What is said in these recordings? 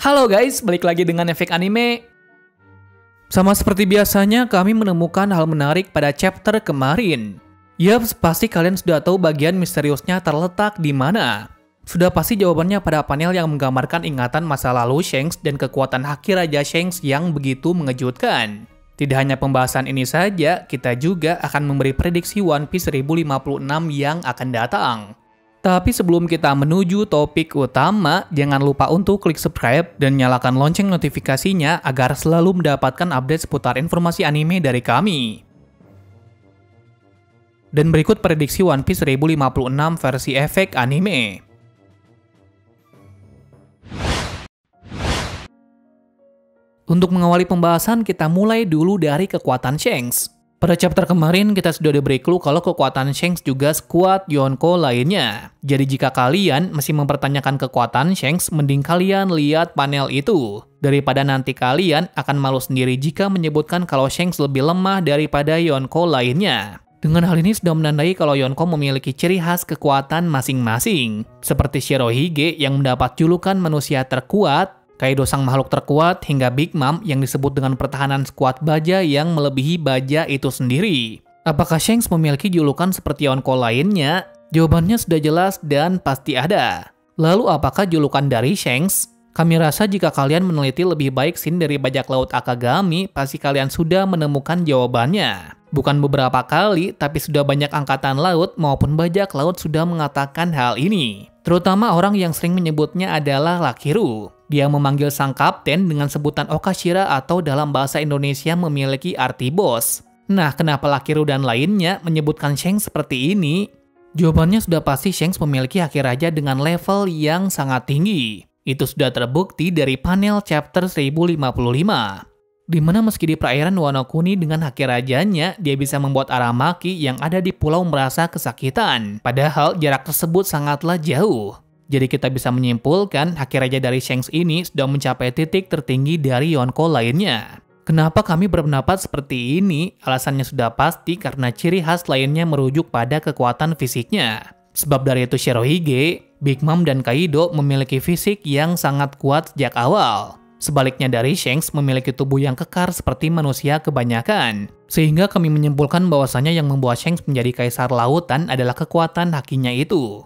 Halo guys, balik lagi dengan Efek Anime. Sama seperti biasanya, kami menemukan hal menarik pada chapter kemarin. Yaps, pasti kalian sudah tahu bagian misteriusnya terletak di mana. Sudah pasti jawabannya pada panel yang menggambarkan ingatan masa lalu Shanks dan kekuatan Haki Raja Shanks yang begitu mengejutkan. Tidak hanya pembahasan ini saja, kita juga akan memberi prediksi One Piece 1056 yang akan datang. Tapi sebelum kita menuju topik utama, jangan lupa untuk klik subscribe dan nyalakan lonceng notifikasinya agar selalu mendapatkan update seputar informasi anime dari kami. Dan berikut prediksi One Piece 1056 versi Efek Anime. Untuk mengawali pembahasan, kita mulai dulu dari kekuatan Shanks. Pada chapter kemarin, kita sudah diberi clue kalau kekuatan Shanks juga sekuat Yonko lainnya. Jadi jika kalian masih mempertanyakan kekuatan Shanks, mending kalian lihat panel itu. Daripada nanti kalian akan malu sendiri jika menyebutkan kalau Shanks lebih lemah daripada Yonko lainnya. Dengan hal ini sudah menandai kalau Yonko memiliki ciri khas kekuatan masing-masing. Seperti Shirohige yang mendapat julukan manusia terkuat, Kaido sang makhluk terkuat, hingga Big Mom yang disebut dengan pertahanan skuad baja yang melebihi baja itu sendiri. Apakah Shanks memiliki julukan seperti Yonko lainnya? Jawabannya sudah jelas dan pasti ada. Lalu apakah julukan dari Shanks? Kami rasa jika kalian meneliti lebih baik scene dari bajak laut Akagami, pasti kalian sudah menemukan jawabannya. Bukan beberapa kali, tapi sudah banyak angkatan laut maupun bajak laut sudah mengatakan hal ini. Terutama orang yang sering menyebutnya adalah Lakiru. Dia memanggil sang kapten dengan sebutan Okashira atau dalam bahasa Indonesia memiliki arti bos. Nah, kenapa Lakiru dan lainnya menyebutkan Shanks seperti ini? Jawabannya sudah pasti Shanks memiliki Haki Raja dengan level yang sangat tinggi. Itu sudah terbukti dari panel chapter 1055. Di mana meski di perairan Wano Kuni dengan Haki Rajanya, dia bisa membuat Aramaki yang ada di pulau merasa kesakitan. Padahal jarak tersebut sangatlah jauh. Jadi kita bisa menyimpulkan Haki Raja dari Shanks ini sudah mencapai titik tertinggi dari Yonko lainnya. Kenapa kami berpendapat seperti ini? Alasannya sudah pasti karena ciri khas lainnya merujuk pada kekuatan fisiknya. Sebab dari itu Shirohige, Big Mom dan Kaido memiliki fisik yang sangat kuat sejak awal. Sebaliknya dari Shanks memiliki tubuh yang kekar seperti manusia kebanyakan. Sehingga kami menyimpulkan bahwasanya yang membuat Shanks menjadi kaisar lautan adalah kekuatan hakinya itu.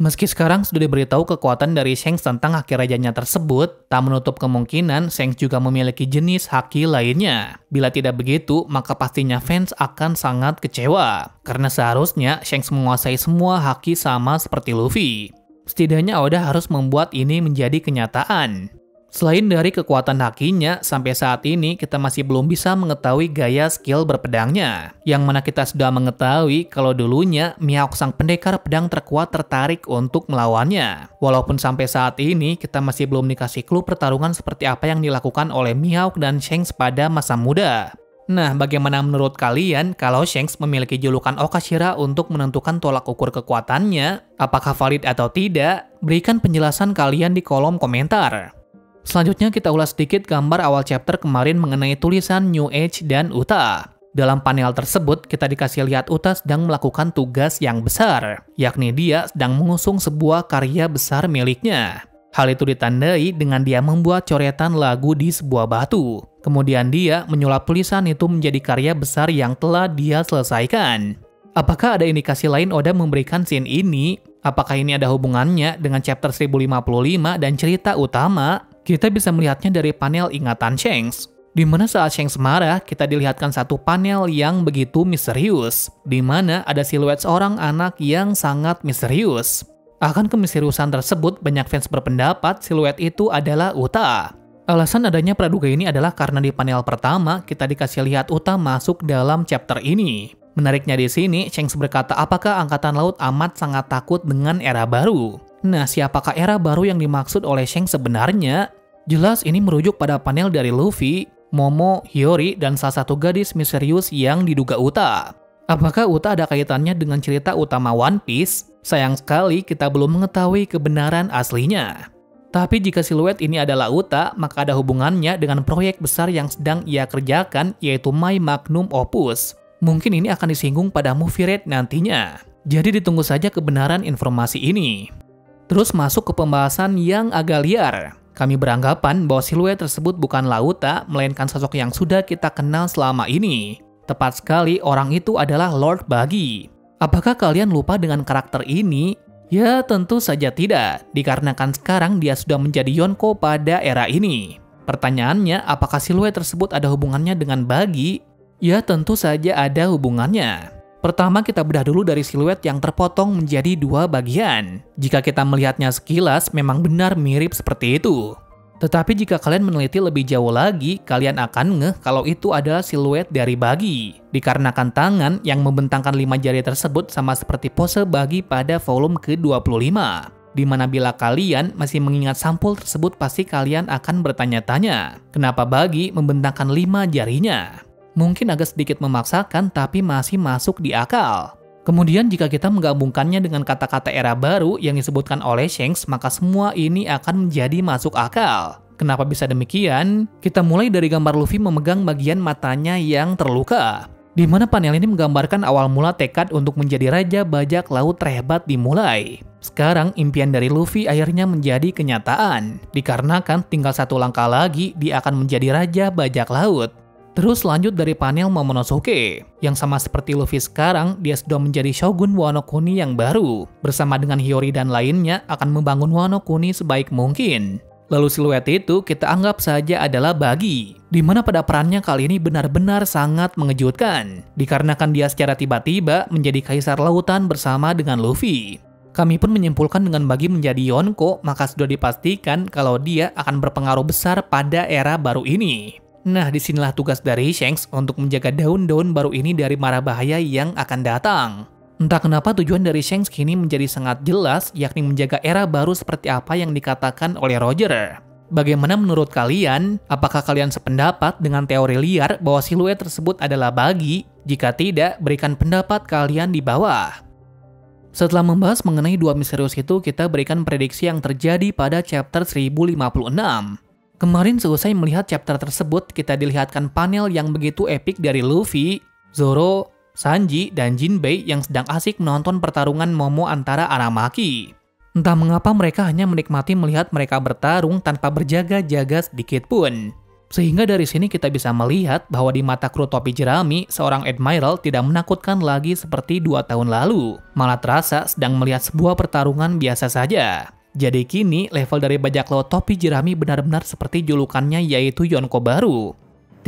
Meski sekarang sudah diberitahu kekuatan dari Shanks tentang Haki Rajanya tersebut, tak menutup kemungkinan Shanks juga memiliki jenis haki lainnya. Bila tidak begitu, maka pastinya fans akan sangat kecewa. Karena seharusnya Shanks menguasai semua haki sama seperti Luffy. Setidaknya Oda harus membuat ini menjadi kenyataan. Selain dari kekuatan hakinya, sampai saat ini kita masih belum bisa mengetahui gaya skill berpedangnya. Yang mana kita sudah mengetahui kalau dulunya Mihawk sang pendekar pedang terkuat tertarik untuk melawannya. Walaupun sampai saat ini kita masih belum dikasih clue pertarungan seperti apa yang dilakukan oleh Mihawk dan Shanks pada masa muda. Nah, bagaimana menurut kalian kalau Shanks memiliki julukan Okashira untuk menentukan tolak ukur kekuatannya? Apakah valid atau tidak? Berikan penjelasan kalian di kolom komentar. Selanjutnya kita ulas sedikit gambar awal chapter kemarin mengenai tulisan New Age dan Uta. Dalam panel tersebut kita dikasih lihat Uta sedang melakukan tugas yang besar, yakni dia sedang mengusung sebuah karya besar miliknya. Hal itu ditandai dengan dia membuat coretan lagu di sebuah batu. Kemudian dia menyulap tulisan itu menjadi karya besar yang telah dia selesaikan. Apakah ada indikasi lain Oda memberikan scene ini? Apakah ini ada hubungannya dengan chapter 1055 dan cerita utama? Kita bisa melihatnya dari panel ingatan Shanks. Di mana saat Shanks marah, kita dilihatkan satu panel yang begitu misterius. Di mana ada siluet seorang anak yang sangat misterius. Akan kemisteriusan tersebut, banyak fans berpendapat siluet itu adalah Uta. Alasan adanya praduga ini adalah karena di panel pertama, kita dikasih lihat Uta masuk dalam chapter ini. Menariknya di sini, Shanks berkata apakah Angkatan Laut amat sangat takut dengan era baru. Nah, siapakah era baru yang dimaksud oleh Shanks sebenarnya? Jelas ini merujuk pada panel dari Luffy, Momo, Hiyori, dan salah satu gadis misterius yang diduga Uta. Apakah Uta ada kaitannya dengan cerita utama One Piece? Sayang sekali kita belum mengetahui kebenaran aslinya. Tapi jika siluet ini adalah Uta, maka ada hubungannya dengan proyek besar yang sedang ia kerjakan, yaitu My Magnum Opus. Mungkin ini akan disinggung pada movie Red nantinya. Jadi ditunggu saja kebenaran informasi ini. Terus masuk ke pembahasan yang agak liar. Kami beranggapan bahwa siluet tersebut bukan Lauta, melainkan sosok yang sudah kita kenal selama ini. Tepat sekali, orang itu adalah Lord Buggy. Apakah kalian lupa dengan karakter ini? Ya, tentu saja tidak, dikarenakan sekarang dia sudah menjadi Yonko pada era ini. Pertanyaannya, apakah siluet tersebut ada hubungannya dengan Buggy? Ya, tentu saja ada hubungannya. Pertama, kita bedah dulu dari siluet yang terpotong menjadi dua bagian. Jika kita melihatnya sekilas, memang benar mirip seperti itu. Tetapi jika kalian meneliti lebih jauh lagi, kalian akan ngeh kalau itu adalah siluet dari Buggy. Dikarenakan tangan yang membentangkan 5 jari tersebut sama seperti pose Buggy pada volume ke-25. Dimana bila kalian masih mengingat sampul tersebut, pasti kalian akan bertanya-tanya, kenapa Buggy membentangkan 5 jarinya? Mungkin agak sedikit memaksakan, tapi masih masuk di akal. Kemudian jika kita menggabungkannya dengan kata-kata era baru yang disebutkan oleh Shanks, maka semua ini akan menjadi masuk akal. Kenapa bisa demikian? Kita mulai dari gambar Luffy memegang bagian matanya yang terluka. Di mana panel ini menggambarkan awal mula tekad untuk menjadi Raja Bajak Laut terhebat dimulai. Sekarang impian dari Luffy akhirnya menjadi kenyataan. Dikarenakan tinggal 1 langkah lagi dia akan menjadi Raja Bajak Laut. Terus lanjut dari panel Momonosuke, yang sama seperti Luffy sekarang, dia sudah menjadi Shogun Wano Kuni yang baru. Bersama dengan Hiyori dan lainnya akan membangun Wano Kuni sebaik mungkin. Lalu siluet itu kita anggap saja adalah Buggy, di mana pada perannya kali ini benar-benar sangat mengejutkan, dikarenakan dia secara tiba-tiba menjadi Kaisar Lautan bersama dengan Luffy. Kami pun menyimpulkan dengan Buggy menjadi Yonko, maka sudah dipastikan kalau dia akan berpengaruh besar pada era baru ini. Nah, disinilah tugas dari Shanks untuk menjaga daun-daun baru ini dari mara bahaya yang akan datang. Entah kenapa tujuan dari Shanks kini menjadi sangat jelas, yakni menjaga era baru seperti apa yang dikatakan oleh Roger. Bagaimana menurut kalian? Apakah kalian sependapat dengan teori liar bahwa siluet tersebut adalah Buggy? Jika tidak, berikan pendapat kalian di bawah. Setelah membahas mengenai 2 misterius itu, kita berikan prediksi yang terjadi pada chapter 1056. Kemarin seusai melihat chapter tersebut, kita dilihatkan panel yang begitu epik dari Luffy, Zoro, Sanji, dan Jinbei yang sedang asik menonton pertarungan Momo antara Aramaki. Entah mengapa mereka hanya menikmati melihat mereka bertarung tanpa berjaga-jaga sedikit pun. Sehingga dari sini kita bisa melihat bahwa di mata kru topi jerami, seorang Admiral tidak menakutkan lagi seperti 2 tahun lalu. Malah terasa sedang melihat sebuah pertarungan biasa saja. Jadi kini level dari bajak laut topi jerami benar-benar seperti julukannya, yaitu Yonko baru.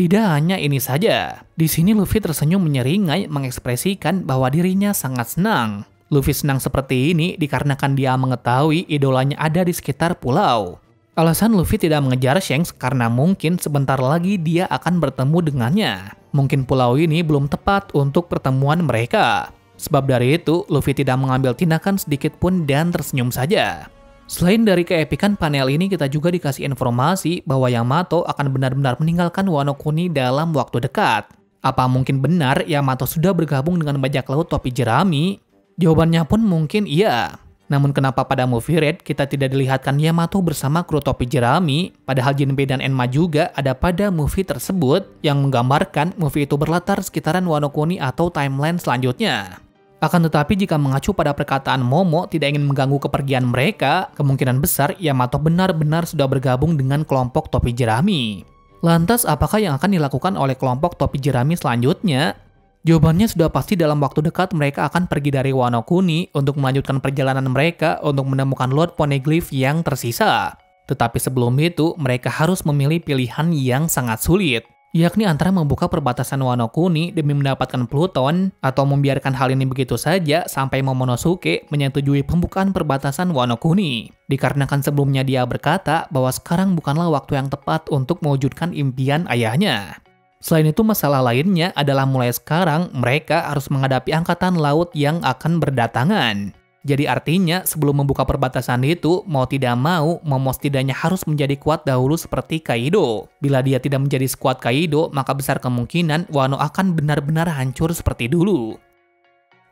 Tidak hanya ini saja, di sini Luffy tersenyum menyeringai mengekspresikan bahwa dirinya sangat senang. Luffy senang seperti ini dikarenakan dia mengetahui idolanya ada di sekitar pulau. Alasan Luffy tidak mengejar Shanks karena mungkin sebentar lagi dia akan bertemu dengannya. Mungkin pulau ini belum tepat untuk pertemuan mereka. Sebab dari itu, Luffy tidak mengambil tindakan sedikit pun dan tersenyum saja. Selain dari keepikan panel ini, kita juga dikasih informasi bahwa Yamato akan benar-benar meninggalkan Wano Kuni dalam waktu dekat. Apa mungkin benar Yamato sudah bergabung dengan bajak laut topi jerami? Jawabannya pun mungkin iya. Namun kenapa pada movie Red kita tidak dilihatkan Yamato bersama kru topi jerami, padahal Jinbei dan Enma juga ada pada movie tersebut yang menggambarkan movie itu berlatar sekitaran Wano Kuni atau timeline selanjutnya. Akan tetapi jika mengacu pada perkataan Momo tidak ingin mengganggu kepergian mereka, kemungkinan besar Yamato benar-benar sudah bergabung dengan kelompok topi jerami. Lantas apakah yang akan dilakukan oleh kelompok topi jerami selanjutnya? Jawabannya sudah pasti dalam waktu dekat mereka akan pergi dari Wano Kuni untuk melanjutkan perjalanan mereka untuk menemukan Lord Poneglyph yang tersisa. Tetapi sebelum itu mereka harus memilih pilihan yang sangat sulit, yakni antara membuka perbatasan Wano Kuni demi mendapatkan Pluton, atau membiarkan hal ini begitu saja sampai Momonosuke menyetujui pembukaan perbatasan Wano Kuni. Dikarenakan sebelumnya dia berkata bahwa sekarang bukanlah waktu yang tepat untuk mewujudkan impian ayahnya. Selain itu, masalah lainnya adalah mulai sekarang mereka harus menghadapi angkatan laut yang akan berdatangan. Jadi artinya sebelum membuka perbatasan itu, mau tidak mau, Momo setidaknya harus menjadi kuat dahulu seperti Kaido. Bila dia tidak menjadi sekuat Kaido, maka besar kemungkinan Wano akan benar-benar hancur seperti dulu.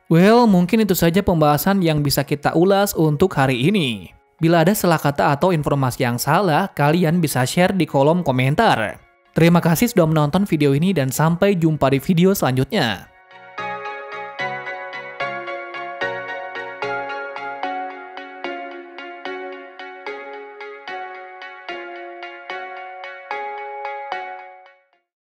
Well, mungkin itu saja pembahasan yang bisa kita ulas untuk hari ini. Bila ada salah kata atau informasi yang salah, kalian bisa share di kolom komentar. Terima kasih sudah menonton video ini dan sampai jumpa di video selanjutnya.